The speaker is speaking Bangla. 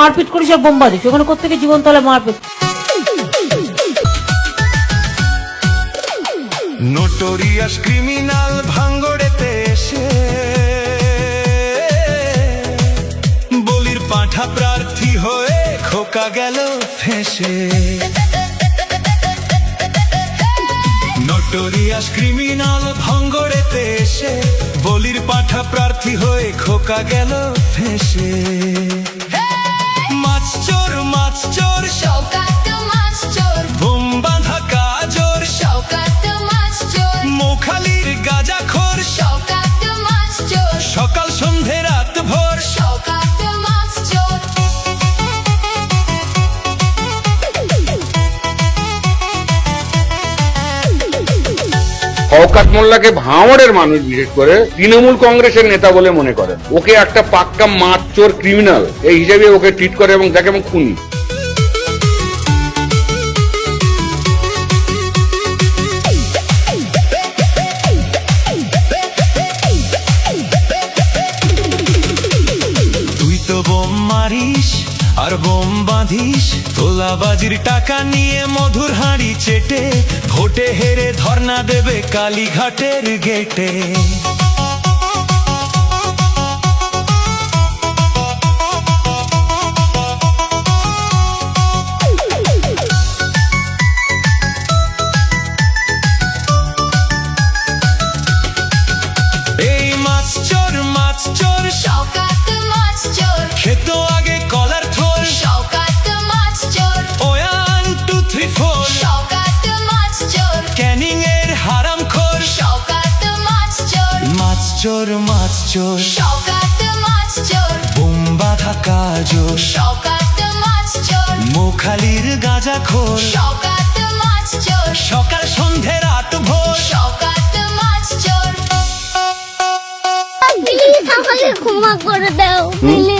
মারপিট করিস আর বোম্বা দিস, ওখানে কোথেকে জীবন তাহলে মারপিট। নোটোরিয়াস ক্রিমিনাল ভাঙ্গড়েতে এসে বলির পাঁঠা প্রার্থী হয়ে খোকা গেল ফেঁসে। নোটোরিয়াস ক্রিমিনাল ভাঙ্গড়েতে এসে বলির পাঁঠা প্রার্থী হয়ে খোকা গেল ফেঁসে। মাছ চোর শওকাত মাছ চোর, বোম বাঁধা কাজর শওকাত মাছ চোর, মোখালির গাঁজাখোর শওকাত মাছ চোর, সকাল সন্ধে রাত ভোর শওকাত মাছ চোর। শওকত মোল্লাকে ভাঙড়ের মানুষ বিশেষ করে তৃণমূল কংগ্রেসের নেতা বলে মনে করেন। ওকে একটা পাক্কা মাছ চোর ক্রিমিনাল এই হিসেবে ওকে ট্রিট করে এবং তাকে এবং খুনি। তুই তো বোম মারিস আর বোম বাঁধিস, তোলাবাজির টাকা নিয়ে মধুর হাঁড়ি চেটে ভোটে হেরে ধর্ণা দেবে কালীঘাটের গেটে। এই মাছ চোর শওকাত মাছ চোর, খেতো আগে কলার থোর, শওকাত মাছ চোর, 1 2 3 4 শওকাত মাছ চোর, ক্যানিং এর হারাম খোর। শওকাত মাছ চোর, মাছ চোর শওকাত মাছ চোর, বোম বাঁধা কাজর শওকাত মাছ চোর, মোখালির গাঁজাখোর শওকাত মাছ চোর, সকাল সন্ধে রাত ভোর। শওকাত মাছ চোর। প্লিজ আমাকে ক্ষমা করে দাও, প্লিজ।